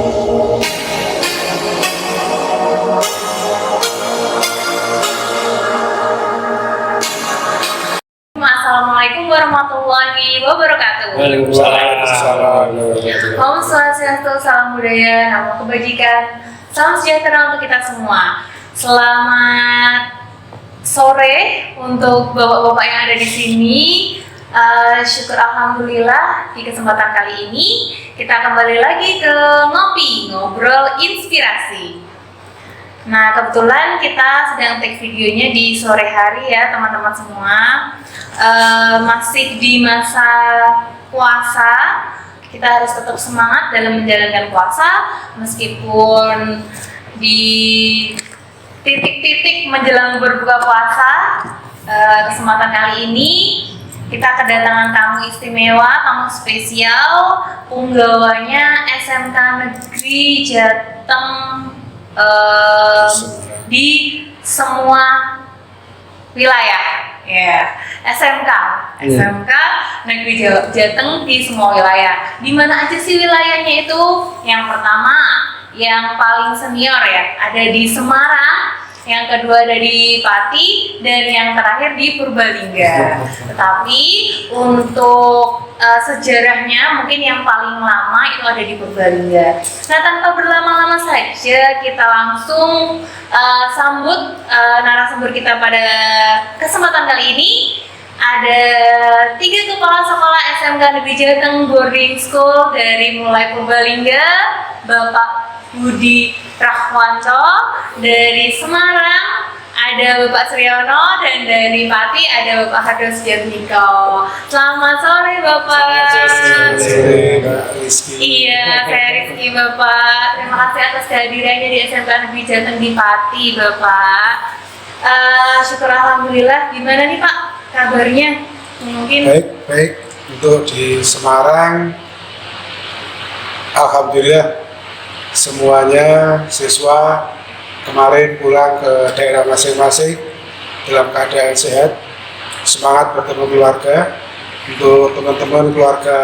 Assalamualaikum warahmatullahi wabarakatuh. Waalaikumsalam. Om Swastiastu, salam budaya, namo kebajikan, salam sejahtera untuk kita semua. Selamat sore untuk bapak-bapak yang ada di sini. Syukur alhamdulillah di kesempatan kali ini kita kembali lagi ke ngobrol inspirasi. Nah, kebetulan kita sedang take videonya di sore hari ya teman-teman semua. Masih di masa puasa, kita harus tetap semangat dalam menjalankan puasa meskipun di titik-titik menjelang berbuka puasa. Kesempatan kali ini kita kedatangan tamu istimewa, tamu spesial, punggawanya SMK Negeri Jateng di semua wilayah, ya. SMK Negeri Jateng di semua wilayah. Di mana aja sih wilayahnya itu? Yang pertama, yang paling senior ya, ada di Semarang. Yang kedua ada di Pati, dan yang terakhir di Purbalingga. Tetapi untuk sejarahnya mungkin yang paling lama itu ada di Purbalingga. Nah, tanpa berlama-lama saja kita langsung sambut narasumber kita pada kesempatan kali ini. Ada 3 kepala sekolah SMK Negeri Jateng Boarding School dari mulai Purbalingga, Bapak Budi Rahwanto. Dari Semarang ada Bapak Suryono, dan dari Pati ada Bapak Hardos Jatmiko. Selamat sore Bapak. Selamat sore Mbak Rizky. Iya, saya Rizky Bapak. Terima kasih atas kehadirannya di SMK Negeri Jateng di Pati Bapak. Syukur alhamdulillah. Gimana nih Pak kabarnya? Mungkin Baik. Untuk di Semarang, alhamdulillah semuanya siswa kemarin pulang ke daerah masing-masing dalam keadaan sehat, semangat bertemu keluarga. Untuk teman-teman keluarga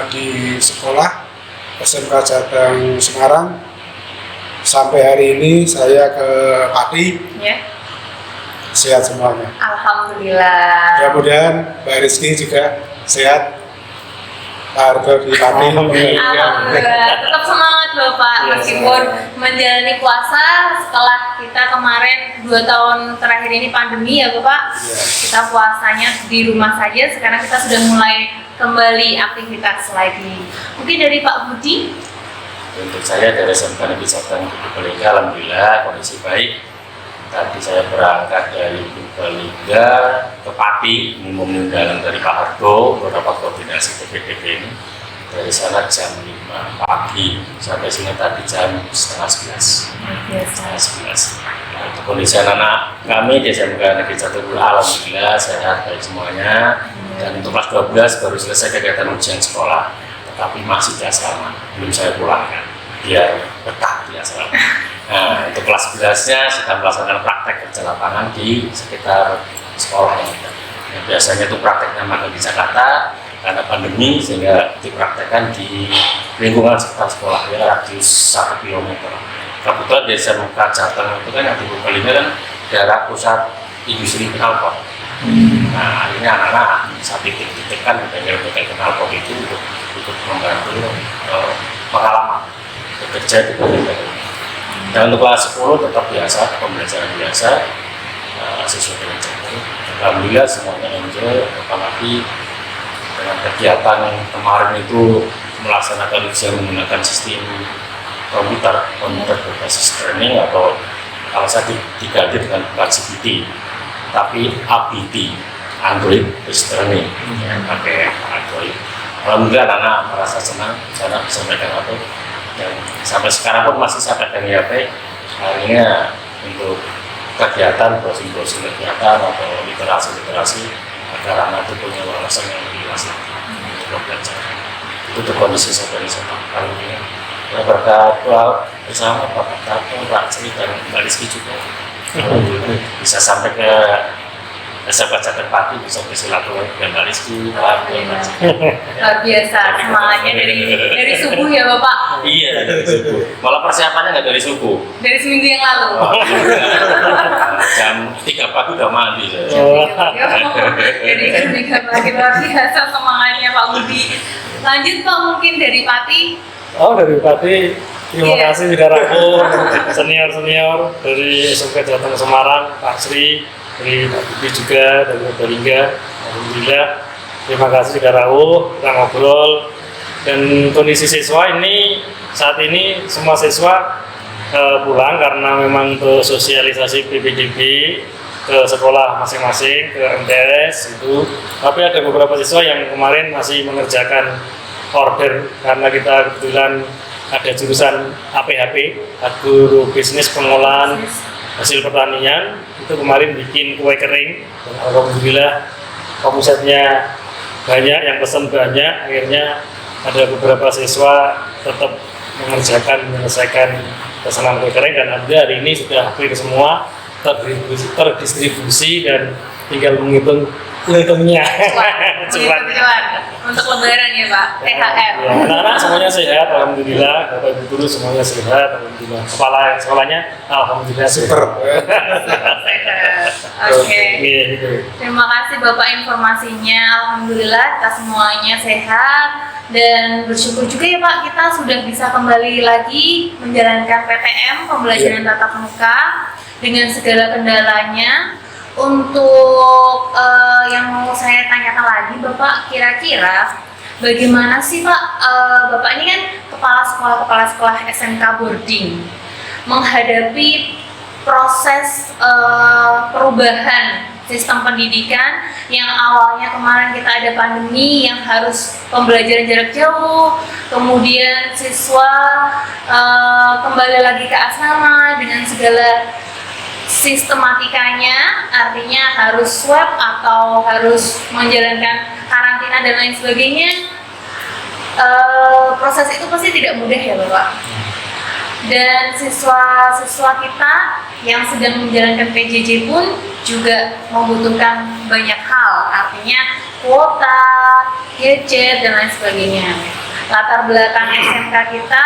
di sekolah SMK Jateng Semarang, sampai hari ini saya ke Pati, ya. sehat semuanya. Alhamdulillah. Mudah-mudahan Mbak Rizky juga sehat, Pak Hardo di Pati. Alhamdulillah, tetap semangat Bapak meskipun menjalani puasa setelah kita kemarin 2 tahun terakhir ini pandemi ya Bapak. Kita puasanya di rumah saja, sekarang kita sudah mulai kembali aktivitas lagi. Mungkin dari Pak Budi? Untuk saya dari SMK Negeri Jateng di Purbalingga, alhamdulillah kondisi baik. Tadi saya berangkat dari Purbalingga ke Pati, meninggalkan dari Pak Hardo beberapa koordinasi PPDB ini. Dari sana jam 5 pagi sampai sini tadi jam setengah 11. Nah, untuk kondisi anak kami di SMK Negeri Jateng alhamdulillah sehat baik semuanya. Dan untuk kelas 12 baru selesai kegiatan ujian sekolah, tetapi masih di asrama, belum saya pulangkan biar betah di asrama. Nah, untuk kelas 11-nya sedang melaksanakan praktek kerja lapangan di sekitar sekolah ini. Yang biasanya itu prakteknya magang di Jakarta, karena pandemi sehingga dipraktekkan di lingkungan sekitar sekolah, ya radius 1 km. Kebetulan di SMK Jateng itu kan yang di Purbalingga kan daerah pusat industri knalpot. Nah, akhirnya anak-anak bisa titik-titikkan bengkel-bengkel knalpot itu untuk membantu pengalaman bekerja di bengkel. Dan untuk kelas 10 tetap biasa, pembelajaran biasa sesuai dengan jadwal. Alhamdulillah semuanya enjoy, apalagi dengan kegiatan kemarin itu melaksanakan ujian menggunakan sistem komputer berbasis training, atau kalau saya diganti dengan bukan CBT tapi ABT, Android based training, pakai Android. Alhamdulillah anak merasa senang karena bisa megang HP, dan sampai sekarang pun masih saya pegang HP. Akhirnya untuk kegiatan browsing kegiatan atau literasi agar anak itu punya wawasan yang lebih luas untuk belajar. Itu tuh kondisi seperti itu. Kalau ini ya berdoa bersama Pak Tato, Pak Sri dan Mbak Rizky juga bisa sampai ke SMK Jateng Pati bisa bersilaturahmi dengan Mbak Rizky. Luar biasa semangatnya dari subuh ya Bapak. Iya, dari subuh. Malah persiapannya nggak dari subuh. Dari seminggu yang lalu. Jam 3 pagi udah mandi. Jadi lagi luar biasa semangatnya Pak Budi. Lanjut Pak, mungkin dari Pati. Oh, dari Pati. Terima Iya. kasih sudah rangkul senior-senior dari SMK Jateng Semarang, Pak Sri, dari Pak Budi juga, dari Purbalingga. Alhamdulillah, terima kasih sudah rawuh, kita ngobrol. Dan kondisi siswa ini, saat ini semua siswa pulang karena memang ke sosialisasi PPDB, ke sekolah masing-masing, ke MTS itu. Tapi ada beberapa siswa yang kemarin masih mengerjakan order karena kita kebetulan ada jurusan APHP, Guru Bisnis Pengolahan Hasil Pertanian. Itu kemarin bikin kue kering dan alhamdulillah omsetnya banyak, yang pesan banyak. Akhirnya ada beberapa siswa tetap menyelesaikan pesanan kue kering dan alhamdulillah hari ini sudah hampir semua terdistribusi dan tinggal menghitung hitungnya. Cuan untuk lebaran ya Pak, THR. Ya, anak-anak semuanya sehat, alhamdulillah. Bapak Ibu guru semuanya sehat, alhamdulillah. Kepala sekolahnya, alhamdulillah Super. Oke. Gitu. Terima kasih Bapak informasinya. Alhamdulillah kita semuanya sehat dan bersyukur juga ya Pak, kita sudah bisa kembali lagi menjalankan PTM, pembelajaran tatap muka dengan segala kendalanya. Untuk yang mau saya tanyakan lagi Bapak, kira-kira bagaimana sih Pak, Bapak ini kan kepala sekolah SMK boarding, menghadapi proses perubahan sistem pendidikan yang awalnya kemarin kita ada pandemi yang harus pembelajaran jarak jauh, kemudian siswa kembali lagi ke asrama dengan segala sistematikanya, artinya harus swab atau harus menjalankan karantina dan lain sebagainya. Proses itu pasti tidak mudah ya Bapak. Dan siswa-siswa kita yang sedang menjalankan PJJ pun juga membutuhkan banyak hal, artinya kuota, gadget dan lain sebagainya. Latar belakang SMK kita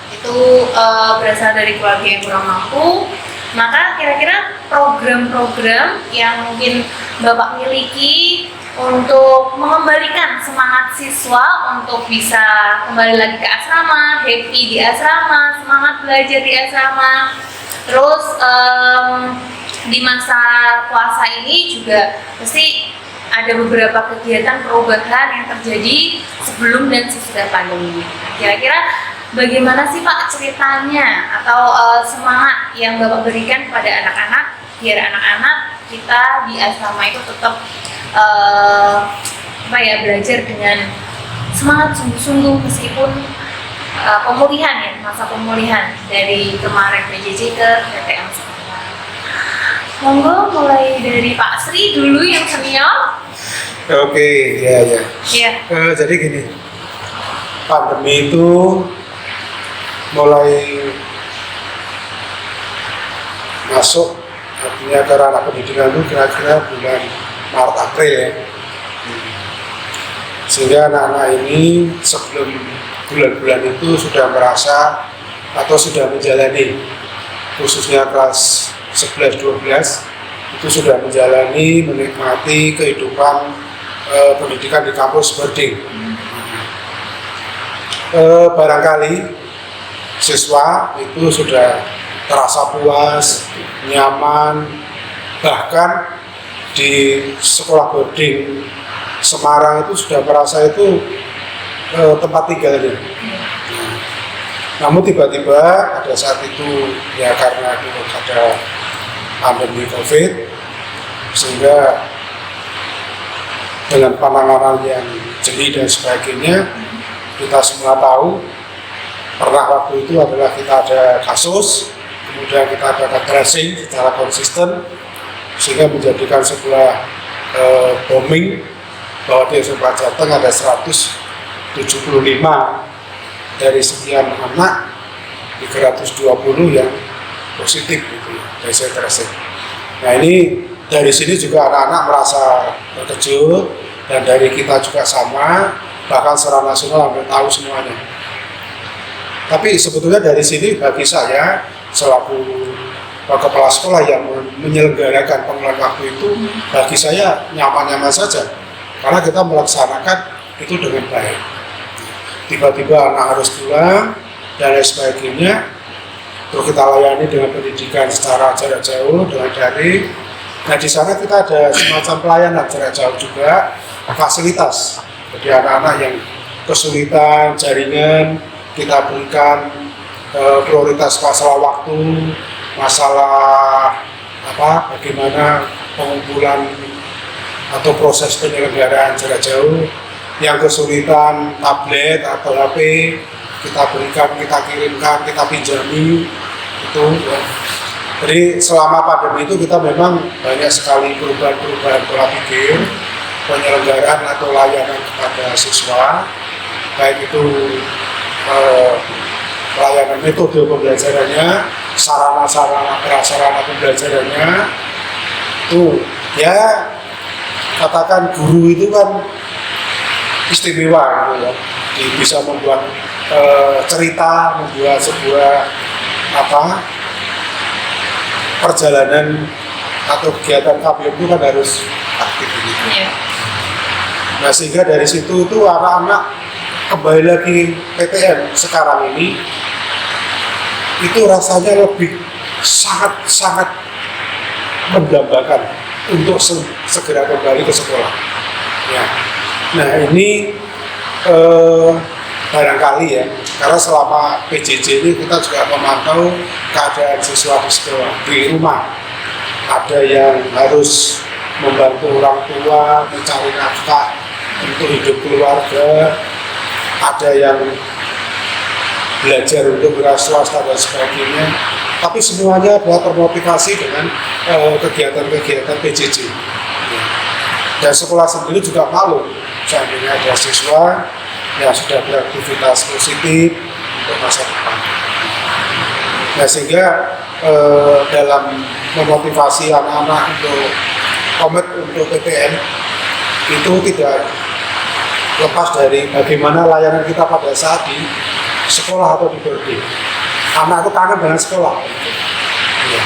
itu berasal dari keluarga yang kurang mampu. Maka kira-kira program-program yang mungkin Bapak miliki untuk mengembalikan semangat siswa untuk bisa kembali lagi ke asrama, happy di asrama, semangat belajar di asrama. Terus di masa puasa ini juga pasti ada beberapa kegiatan perubahan yang terjadi sebelum dan sesudah pandemi. Kira-kira bagaimana sih Pak ceritanya atau semangat yang Bapak berikan kepada anak-anak biar anak-anak kita di asrama itu tetap belajar dengan semangat sungguh-sungguh meskipun pemulihan ya, masa pemulihan dari kemarin PJJ ke PTM sekarang. Monggo mulai dari Pak Sri dulu yang senior. Oke, ya. Iya. Jadi gini, pandemi itu mulai masuk artinya ke ranah pendidikan itu kira-kira bulan Maret April ya. Sehingga anak-anak ini sebelum bulan-bulan itu sudah merasa atau sudah menjalani, khususnya kelas 11-12 itu sudah menjalani, menikmati kehidupan pendidikan di kampus boarding. Barangkali siswa itu sudah terasa puas, nyaman, bahkan di sekolah boarding Semarang itu sudah merasa itu tempat tinggalnya. Namun tiba-tiba pada saat itu ya karena dulu ada pandemi COVID, sehingga dengan penanganan yang jeli dan sebagainya, kita semua tahu pernah waktu itu adalah kita ada kasus, kemudian kita ada tracing secara konsisten, sehingga menjadikan sebuah booming bahwa di SMK Jateng ada 175 dari sekian anak 320 yang positif gitu ya, dari tracing. Nah ini dari sini juga anak-anak merasa terkejut, dan dari kita juga sama, bahkan secara nasional hampir tahu semuanya. Tapi sebetulnya dari sini bagi saya selaku kepala sekolah yang menyelenggarakan pengelolaan waktu itu, bagi saya nyaman-nyaman saja, karena kita melaksanakan itu dengan baik. Tiba-tiba anak harus pulang dan lain sebagainya, terus kita layani dengan pendidikan secara jarak jauh dengan daring. Nah, di sana kita ada semacam pelayanan jarak jauh juga, fasilitas. Jadi anak-anak yang kesulitan jaringan, kita berikan prioritas masalah waktu, masalah bagaimana pengumpulan atau proses penyelenggaraan jarak jauh. Yang kesulitan tablet atau HP, kita berikan, kita kirimkan, kita pinjami itu ya. Jadi selama pandemi itu kita memang banyak sekali perubahan-perubahan pola pikir, penyelenggaraan atau layanan kepada siswa, baik itu pelayanan metode pembelajarannya, sarana-sarana prasarana pembelajarannya, itu ya katakan guru itu kan istimewa gitu ya, bisa membuat cerita, membuat sebuah perjalanan atau kegiatan KBM itu kan harus aktif gitu. Nah, sehingga dari situ itu anak-anak kembali lagi PTN sekarang ini itu rasanya lebih sangat mendambakan untuk segera kembali ke sekolah ya. Nah, ini barangkali ya, karena selama PJJ ini kita juga memantau keadaan siswa di sekolah, di rumah. Ada yang harus membantu orang tua mencari nafkah untuk hidup keluarga, ada yang belajar untuk wira swasta dan sebagainya. Tapi semuanya adalah termotivasi dengan kegiatan-kegiatan PJJ. Dan sekolah sendiri juga malu seandainya ada siswa yang sudah beraktivitas positif untuk masa depan. Nah, sehingga dalam memotivasi anak-anak untuk komit untuk PTN itu tidak lepas dari bagaimana layanan kita pada saat di sekolah atau di boarding. Anak itu kangen dengan sekolah. Ya.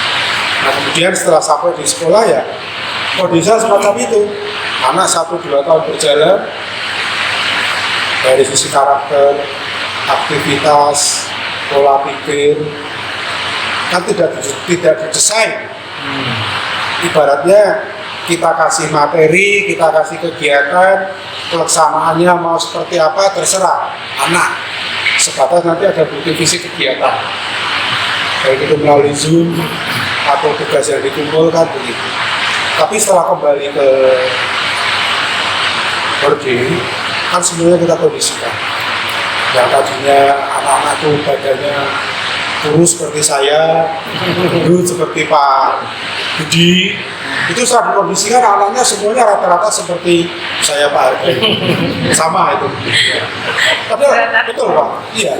Nah, kemudian setelah sampai di sekolah ya kondisinya semacam itu. Anak 1-2 tahun berjalan, dari sisi karakter, aktivitas, pola pikir kan tidak didesain. Ibaratnya kita kasih materi, kita kasih kegiatan, pelaksanaannya mau seperti apa terserah anak. Sebatas nanti ada bukti fisik kegiatan, baik itu melalui Zoom atau tugas yang dikumpulkan begitu. Tapi setelah kembali ke boarding kan semuanya kita kondisikan. Yang tadinya anak-anak itu badannya kurus seperti saya, gendut seperti Pak Budi, itu saat dikondisikan anaknya semuanya rata-rata seperti saya Pak Hargai, sama itu. Padahal betul Pak, iya.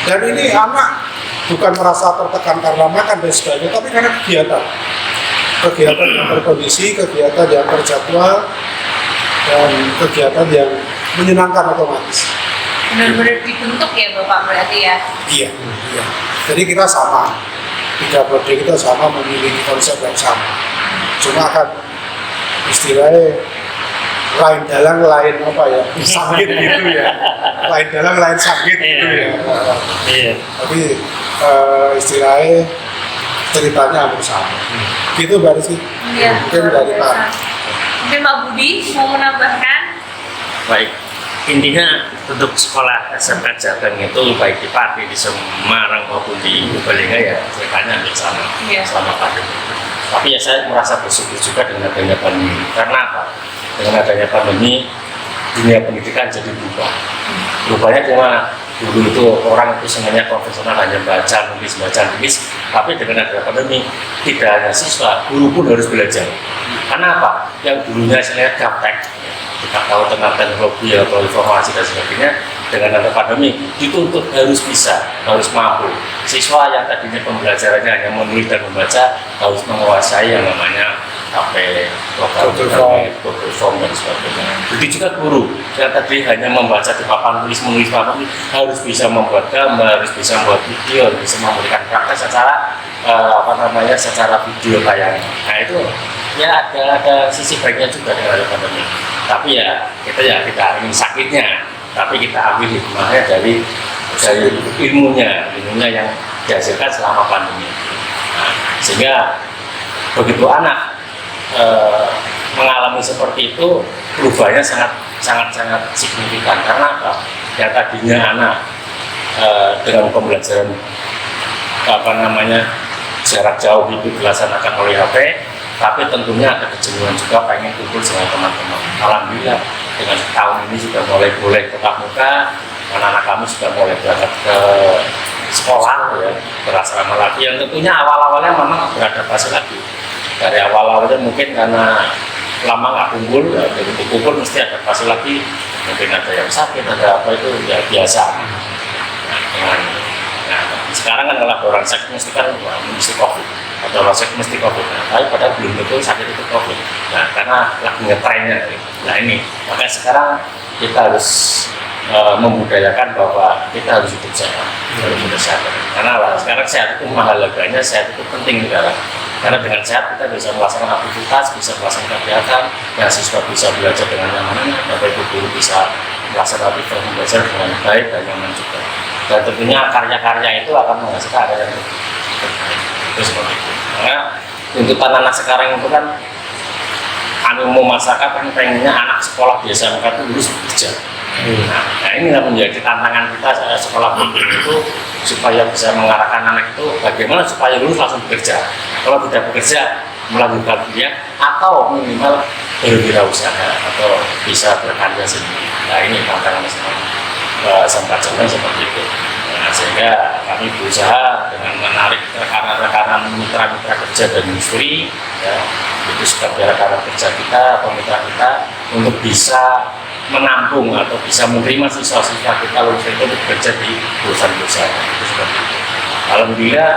Dan ini anak bukan merasa tertekan karena makan dan sebagainya, tapi karena kegiatan yang terkondisi, kegiatan yang terjadwal, dan kegiatan yang menyenangkan otomatis. Benar-benar dibentuk ya Bapak berarti ya? Iya. Jadi kita sama, 3 boarding kita sama memiliki konsep yang sama. Cuma kan istilahnya lain dalang lain sakit gitu ya. Lain dalang lain sakit gitu ya. Iya. Tapi istilahnya ceritanya hampir sama. Gitu Mbak Rizky. Iya. Mungkin dari Pak. Mungkin Pak Budi mau menambahkan? Baik, intinya untuk sekolah SMK Jateng itu baik di Pati, di Semarang maupun di Purbalingga ya ceritanya hampir sama selama pandemi. Tapi ya saya merasa bersyukur juga dengan adanya pandemi. Karena apa? Dengan adanya pandemi dunia pendidikan jadi berubah. Berubahnya gimana? Dulu itu orang itu semuanya konvensional, hanya baca tulis, tapi dengan adanya pandemi tidak hanya siswa, guru pun harus belajar. Karena apa? Yang dulunya saya gaptek, kita tahu tentang teknologi atau informasi dan sebagainya, dengan adanya pandemi dituntut harus bisa, harus mampu. Siswa yang tadinya pembelajarannya hanya menulis dan membaca harus menguasai yang namanya HP, program Google Form dan sebagainya. Begitu juga guru yang tadi hanya membaca di papan tulis, menulis papan tulis, harus bisa membuat gambar, harus bisa membuat video, harus bisa memberikan praktek secara secara video tayangan. Nah itu ya ada sisi baiknya juga dari pandemi. Tapi ya kita ingin sakitnya, tapi kita ambil hikmahnya dari ilmunya yang dihasilkan selama pandemi. Nah, sehingga begitu anak mengalami seperti itu, perubahannya sangat signifikan. Karena apa? Yang tadinya anak dengan pembelajaran jarak jauh itu dilaksanakan oleh HP, tapi tentunya ada kejenuhan juga pengen kumpul dengan teman-teman. Alhamdulillah dengan tahun ini sudah mulai boleh tetap muka, anak-anak kami sudah mulai berangkat ke sekolah ya, berasrama lagi. Yang tentunya awal-awalnya memang beradaptasi lagi. Dari awal-awalnya mungkin karena lama nggak kumpul, ya, begitu kumpul mesti adaptasi lagi. Mungkin ada yang sakit, ada apa itu ya biasa. Nah, sekarang kan kalau orang sakit mesti kan mesti COVID, atau orang sakit mesti COVID. Nah, tapi padahal belum tentu sakit itu COVID. Nah, karena lagi ngetrennya. Nah ini, makanya sekarang kita harus membudayakan bahwa kita harus hidup sehat, harus hidup sehat. Karena sekarang sehat itu mahal harganya, sehat itu penting negara. Karena dengan sehat kita bisa melaksanakan aktivitas, bisa melaksanakan kegiatan, yang siswa bisa belajar dengan nyaman, Bapak Ibu guru bisa melaksanakan aktivitas belajar dengan baik dan nyaman juga. Dan tentunya karya-karya itu akan menghasilkan karya yang itu seperti itu. Karena tuntutan anak sekarang itu kan animo masyarakat kan pengennya anak sekolah biasa mereka itu lulus bekerja. Nah ini yang menjadi tantangan kita sekolah itu supaya bisa mengarahkan anak itu bagaimana supaya lulus langsung bekerja. Kalau tidak bekerja melanjutkan kuliah atau minimal berwirausaha atau bisa berkarya sendiri. Nah ini tantangan sekarang sempat seperti itu. Nah, sehingga kami berusaha dengan menarik rekan-rekan mitra-mitra kerja dan industri, ya, itu sebagai rekan kerja kita atau mitra kita untuk bisa menampung atau bisa menerima siswa-siswa kita lulus itu untuk bekerja di perusahaan-perusahaan itu seperti itu. Alhamdulillah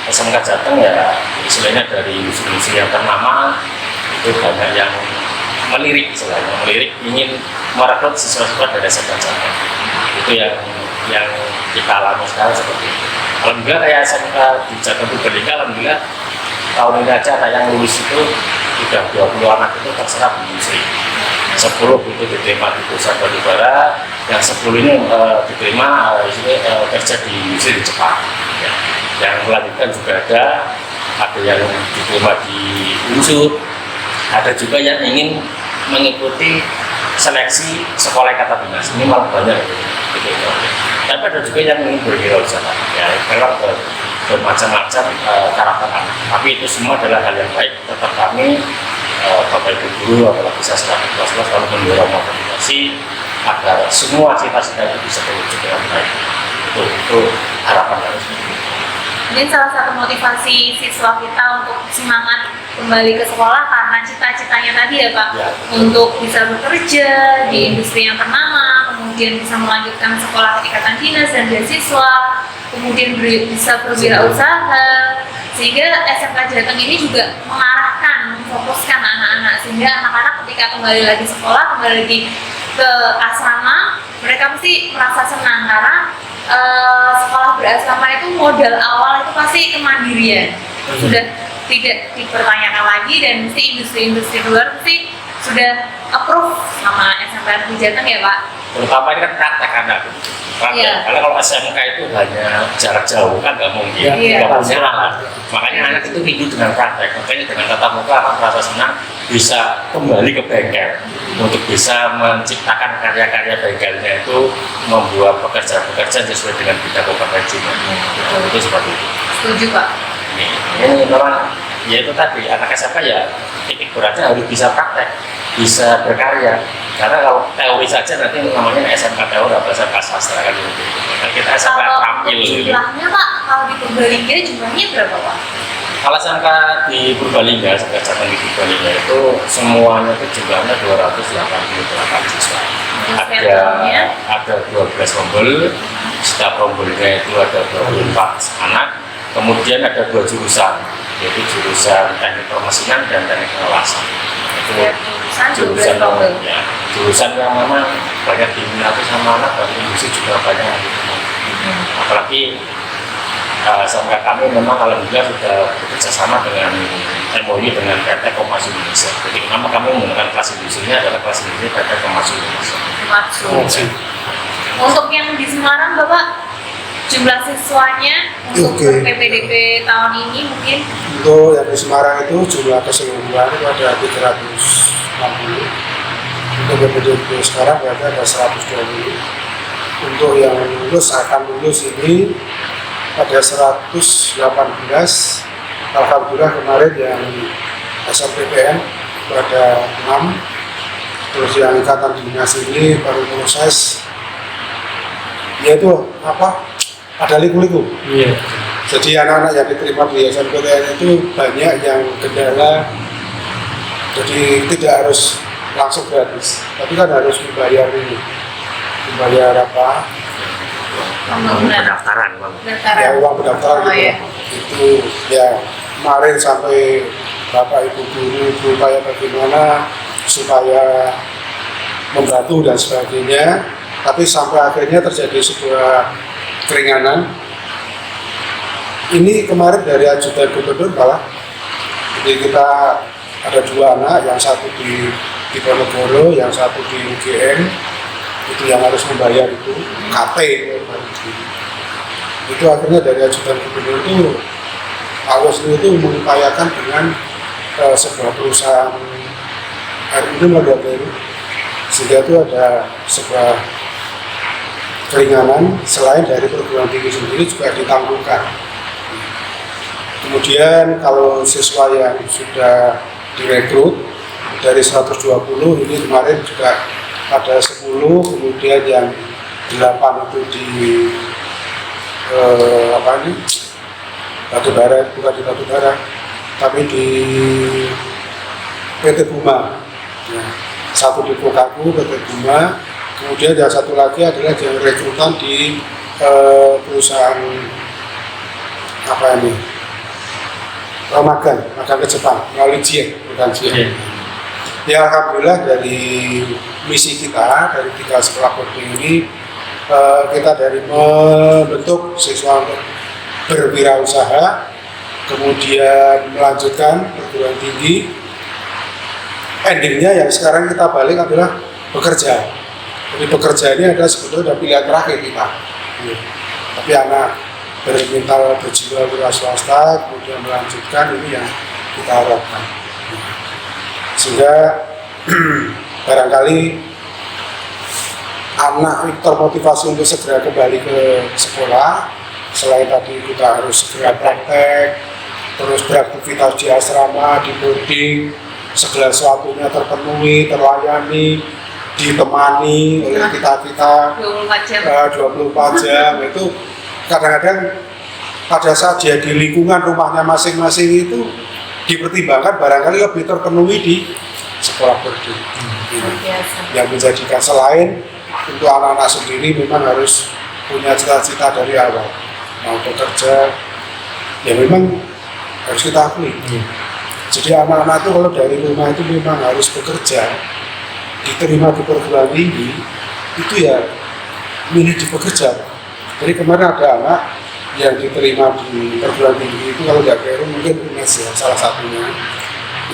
SMK Jateng ya istilahnya dari industri yang ternama itu banyak yang melirik ingin merekrut siswa-siswa dari SMK Jateng. Itu yang kita alami sekarang seperti itu. Alhamdulillah kayak SMK di Jateng Purbalingga, alhamdulillah tahun ini aja ada yang lulus itu sudah 20 anak itu terserap di industri. 10 itu diterima di perusahaan batubara, yang 10 ini diterima kerja di industri di Jepang. Ya. Yang melanjutkan juga ada yang diterima di unsur, ada juga yang ingin mengikuti seleksi sekolah kata dinas. Ini malah banyak gitu. Tapi ada juga yang ingin berwirausaha, ya memang bermacam-macam karakter anak. Tapi itu semua adalah hal yang baik. Tetap kami Bapak Ibu guru apalagi saya selaku kelas selalu mendorong motivasi agar semua cita-cita itu bisa terwujud dengan baik. Itu harapan kami. Ini salah satu motivasi siswa kita untuk semangat kembali ke sekolah karena cita-citanya tadi ya Pak, ya, untuk bisa bekerja di industri yang ternama, kemudian bisa melanjutkan sekolah ikatan dinas dan beasiswa, kemudian bisa berwirausaha, sehingga SMK Jateng ini juga mengarahkan, memfokuskan anak-anak sehingga anak-anak ketika kembali lagi sekolah, kembali lagi ke asrama, mereka mesti merasa senang karena sekolah berasrama itu modal awal itu pasti kemandirian, sudah tidak dipertanyakan lagi dan mesti industri-industri luar mesti sudah approve sama SMK Negeri Jateng ya Pak. Terutama ini kan praktek anak. Yeah. Karena kalau SMK itu hanya jarak jauh kan nggak mungkin, nggak punya alat. Makanya anak itu rindu dengan praktek. Makanya dengan tatap muka anak merasa senang bisa kembali ke bengkel untuk bisa menciptakan karya-karya bengkelnya itu, membuat pekerjaan sesuai dengan bidang kompetensinya. Itu seperti itu. Setuju Pak. Ini memang ya itu tadi anak SMK ya titik beratnya harus bisa praktek, bisa berkarya. Karena kalau teori saja nanti namanya SMK teori atau SMK sastra kan gitu. Nah, kita SMK tampil. Jumlahnya Pak, kalau di Purbalingga jumlahnya berapa Pak? Kalau SMK di Purbalingga, SMK Jateng di Purbalingga itu semuanya itu jumlahnya 288 siswa. Ada 12 rombel, setiap rombelnya itu ada 24 anak. Kemudian ada 2 jurusan, yaitu jurusan teknik permesinan dan teknik pengawasan. Itu jurusan ya, jurusan yang memang banyak diminati sama anak dan industri juga banyak yang diminati. Apalagi sampai kami memang alhamdulillah sudah bekerja sama dengan MOU dengan PT Komas Indonesia. Jadi kenapa kami menggunakan kelas industrinya adalah kelas industri PT Komas Indonesia. Untuk yang di Semarang Bapak, jumlah siswanya untuk PPDB tahun ini mungkin? Untuk yang di Semarang itu jumlah keseluruhan itu ada 360. Untuk PPDB sekarang berarti ada 120. Untuk yang akan lulus ini ada 118. Alhamdulillah kemarin yang SNPTN itu ada 6. Terus yang ikatan dinas ini baru proses, yaitu ada liku-liku. Iya. Jadi anak-anak yang diterima di SNPTN itu banyak yang kendala, jadi tidak harus langsung gratis, tapi kan harus membayar ini, membayar Pendaftaran, Bang. ya uang pendaftaran gitu. Iya. Itu ya kemarin sampai Bapak Ibu guru berupaya bagaimana supaya membantu dan sebagainya, tapi sampai akhirnya terjadi sebuah keringanan. Ini kemarin dari ajudan gubernur malah, jadi kita ada 2 anak, yang satu di Diponegoro, yang satu di UGM, itu yang harus membayar itu KT. Itu akhirnya dari ajudan gubernur itu Pak Waslu itu mengupayakan dengan sebuah perusahaan air minum lembaga itu, sehingga itu ada sebuah keringanan selain dari perguruan tinggi sendiri juga ditanggungkan. Kemudian kalau siswa yang sudah direkrut dari 120 ini kemarin juga ada 10, kemudian yang 8 itu di Batubara, bukan di Batubara, tapi di PT Buma. Ya, satu di Kokaku, PT Buma, kemudian yang satu lagi adalah yang rekrutan di perusahaan magang ke Jepang melalui JIEK, bukan JIEK. Ya alhamdulillah dari misi kita dari 3 sekolah boarding ini, kita dari membentuk siswa untuk berwirausaha, kemudian melanjutkan perguruan tinggi, endingnya yang sekarang kita balik adalah bekerja. Jadi bekerja ini adalah sebetulnya pilihan terakhir kita. Tapi anak bermental berjiwa wira swasta kemudian melanjutkan, ini yang kita harapkan. Sehingga barangkali anak termotivasi untuk segera kembali ke sekolah, selain tadi kita harus segera praktek, terus beraktivitas di asrama, di boarding, segala sesuatunya terpenuhi, terlayani, ditemani oleh kita-kita 24 jam. Itu kadang-kadang pada saat dia di lingkungan rumahnya masing-masing itu dipertimbangkan barangkali lebih terpenuhi di sekolah boarding. Yang menjadikan selain untuk anak-anak sendiri memang harus punya cita-cita dari awal mau bekerja, ya memang harus kita akui. Jadi anak-anak itu kalau dari rumah itu memang harus bekerja, diterima di perguruan tinggi, itu ya milih di bekerja. Jadi kemarin ada anak yang diterima di perguruan tinggi itu, kalau nggak keliru mungkin UNES ya salah satunya,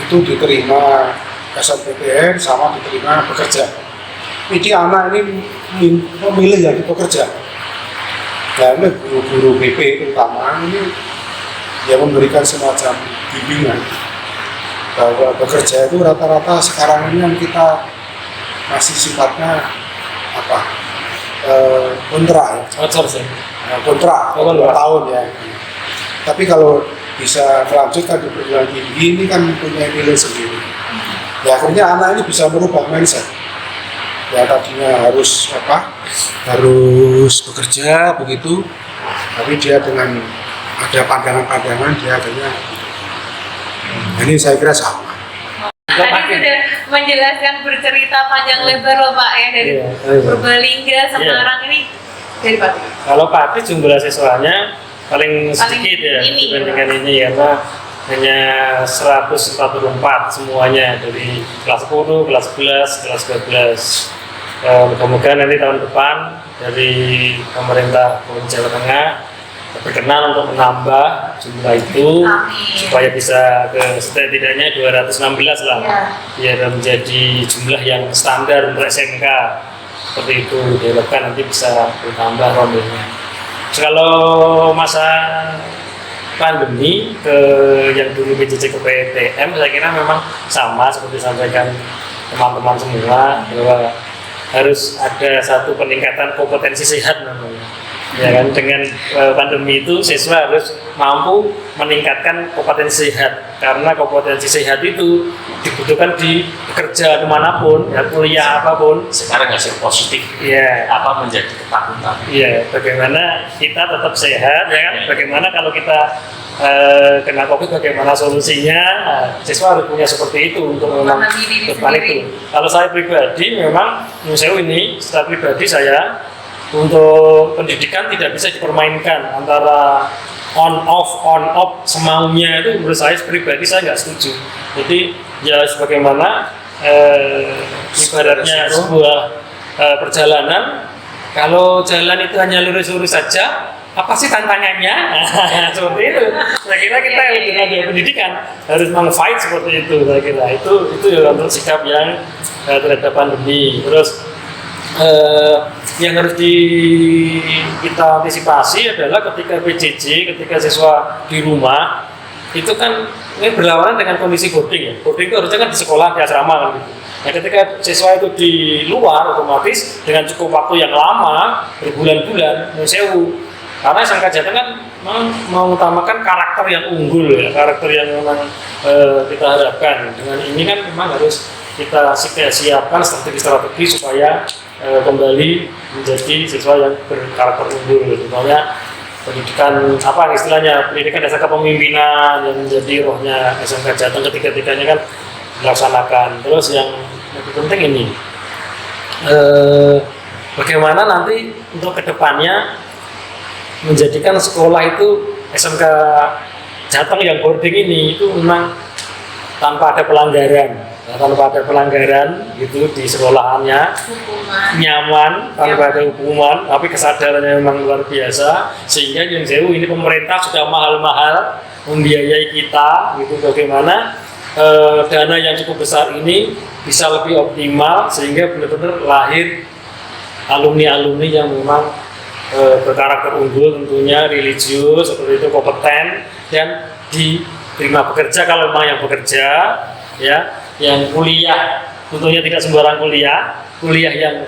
itu diterima SNPTN sama diterima bekerja. Ini anak ini memilih yang bekerja. Dan guru-guru BP terutama ini yang memberikan semacam bimbingan bahwa bekerja itu rata-rata sekarang ini yang kita masih sifatnya kontrak ya. Kontrak 2 tahun ya. Tapi kalau bisa melanjutkan di perguruan tinggi ini kan punya nilai sendiri. Ya akhirnya anak ini bisa merubah mindset. Ya tadinya harus bekerja begitu, tapi dia dengan ada pandangan-pandangan dia akhirnya ini saya kira sama. Tadi sudah menjelaskan bercerita panjang lebar loh Pak ya, dari Purbalingga, Semarang ini dari Pati. Kalau Pati jumlah siswanya paling sedikit ya ini, dibandingkan ini karena hanya 144 semuanya dari kelas 10, kelas 11, kelas 12. Mudah-mudahan nanti tahun depan dari pemerintah Provinsi Jawa Tengah berkenan untuk menambah jumlah itu. Amin. Supaya bisa ke setidaknya 216 lah, biar menjadi jumlah yang standar untuk SMK. Seperti itu diharapkan nanti bisa bertambah rondenya. Kalau masa pandemi yang dulu PJJ ke PTM, saya kira memang sama seperti disampaikan teman-teman semua, bahwa harus ada satu peningkatan kompetensi sehat namanya. Ya kan, dengan pandemi itu siswa harus mampu meningkatkan kompetensi sehat, karena kompetensi sehat itu dibutuhkan di kerja dimanapun, ya, kuliah apapun. Sekarang hasil positif, ya, apa menjadi ketakutan? Iya, bagaimana kita tetap sehat, ya kan? Bagaimana kalau kita kena COVID, bagaimana solusinya? Nah, siswa harus punya seperti itu untuk memang depan itu. Kalau saya pribadi memang, secara pribadi saya untuk pendidikan tidak bisa dipermainkan antara on off semaunya. Itu menurut saya pribadi saya nggak setuju. Jadi ya sebagaimana ibaratnya sebuah perjalanan, kalau jalan itu hanya lurus-lurus saja, apa sih tantangannya? Seperti itu. Saya kira kita dengan pendidikan harus meng-fight seperti itu. Saya kira itu ya untuk sikap yang terhadap pandemi. Terus yang harus kita antisipasi adalah ketika PJJ, ketika siswa di rumah, itu kan ini berlawanan dengan kondisi boarding ya. Boarding itu harusnya kan di sekolah, di asrama kan gitu. Nah, ketika siswa itu di luar, otomatis dengan cukup waktu yang lama, berbulan-bulan, sewu. Karena SMK Jateng kan mengutamakan karakter yang unggul ya, karakter yang memang kita harapkan. Dengan ini kan memang harus kita siapkan strategi supaya kembali menjadi siswa yang berkarakter unggul. Contohnya pendidikan istilahnya pendidikan dasar kepemimpinan yang menjadi rohnya SMK Jateng ketiga-tiganya kan dilaksanakan. Terus yang lebih penting ini bagaimana nanti untuk kedepannya menjadikan sekolah itu SMK Jateng yang boarding ini itu memang tanpa ada pelanggaran. Tanpa ada pelanggaran gitu di sekolahannya, nyaman, tanpa ada hukuman, tapi kesadarannya memang luar biasa. Sehingga yang jauh ini pemerintah sudah mahal-mahal membiayai kita gitu, bagaimana dana yang cukup besar ini bisa lebih optimal sehingga benar-benar lahir alumni-alumni yang memang berkarakter unggul, tentunya religius seperti itu, kompeten dan diterima bekerja kalau memang yang bekerja, ya. Yang kuliah tentunya tidak sembarang kuliah yang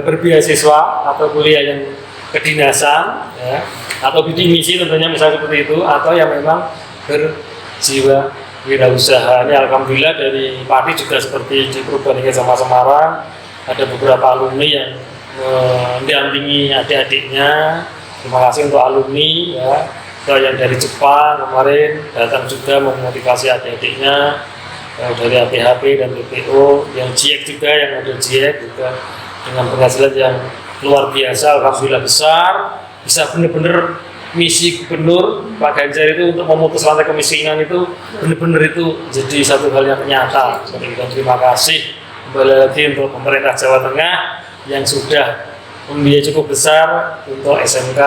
berbeasiswa atau kuliah yang kedinasan, ya, atau bidik misi tentunya misalnya seperti itu, atau yang memang berjiwa wirausaha. Ini alhamdulillah dari Padi juga seperti di Purbalingga sama Semarang ada beberapa alumni yang mendampingi adik-adiknya. Terima kasih untuk alumni, ya. Yang dari Jepang kemarin datang juga memotivasi adik-adiknya. Dari APHP dan BPO, yang GIEK juga, yang ada GIEK juga dengan penghasilan yang luar biasa, alhamdulillah besar, bisa benar-benar misi gubernur Pak Ganjar itu untuk memutus rantai kemiskinan itu benar-benar itu jadi satu hal yang nyata. Dan terima kasih kembali lagi untuk pemerintah Jawa Tengah yang sudah membiayai cukup besar untuk SMK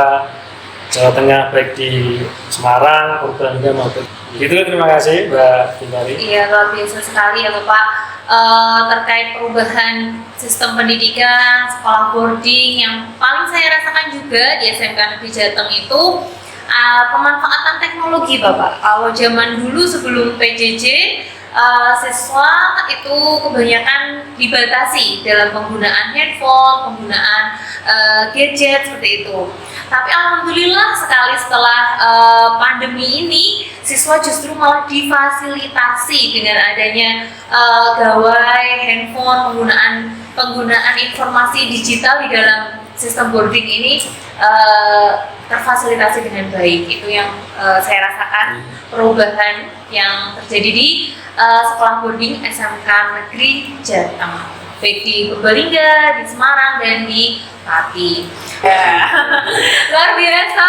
Jawa Tengah baik di Semarang, Purbalingga maupun gitu. Terima kasih Mbak Bintari. Iya, luar biasa sekali ya Bapak. Terkait perubahan sistem pendidikan, sekolah boarding yang paling saya rasakan juga di SMK Negeri Jateng itu pemanfaatan teknologi Bapak. Kalau zaman dulu sebelum PJJ, siswa itu kebanyakan dibatasi dalam penggunaan handphone, penggunaan gadget seperti itu. Tapi alhamdulillah sekali setelah pandemi ini, siswa justru malah difasilitasi dengan adanya gawai, handphone, penggunaan informasi digital di dalam sistem boarding ini terfasilitasi dengan baik. Itu yang saya rasakan perubahan yang terjadi di sekolah boarding SMK Negeri Jateng, baik di Purbalingga, di Semarang, dan di Pati. Luar biasa.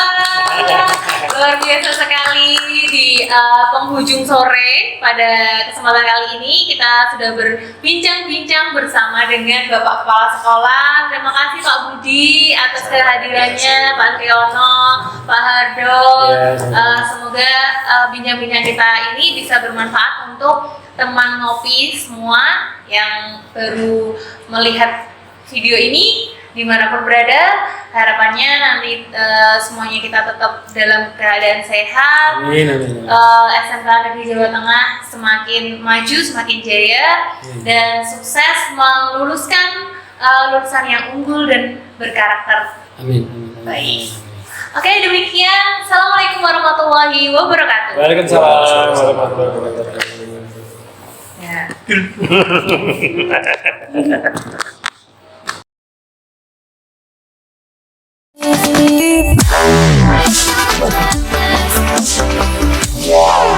Luar biasa sekali di penghujung sore pada kesempatan kali ini kita sudah berbincang-bincang bersama dengan Bapak Kepala Sekolah. Terima kasih Pak Budi atas kehadirannya, Pak Triono, Pak Hardo. Semoga bincang-bincang kita ini bisa bermanfaat untuk teman ngopi semua yang baru melihat video ini dimanapun berada. Harapannya nanti semuanya kita tetap dalam keadaan sehat. Amin, amin. SMK Negeri Jawa Tengah semakin maju, semakin jaya, dan sukses meluluskan lulusan yang unggul dan berkarakter. Amin. Baik. Oke, demikian. Assalamualaikum warahmatullahi wabarakatuh. Waalaikumsalam warahmatullahi wabarakatuh. Ya. Wow.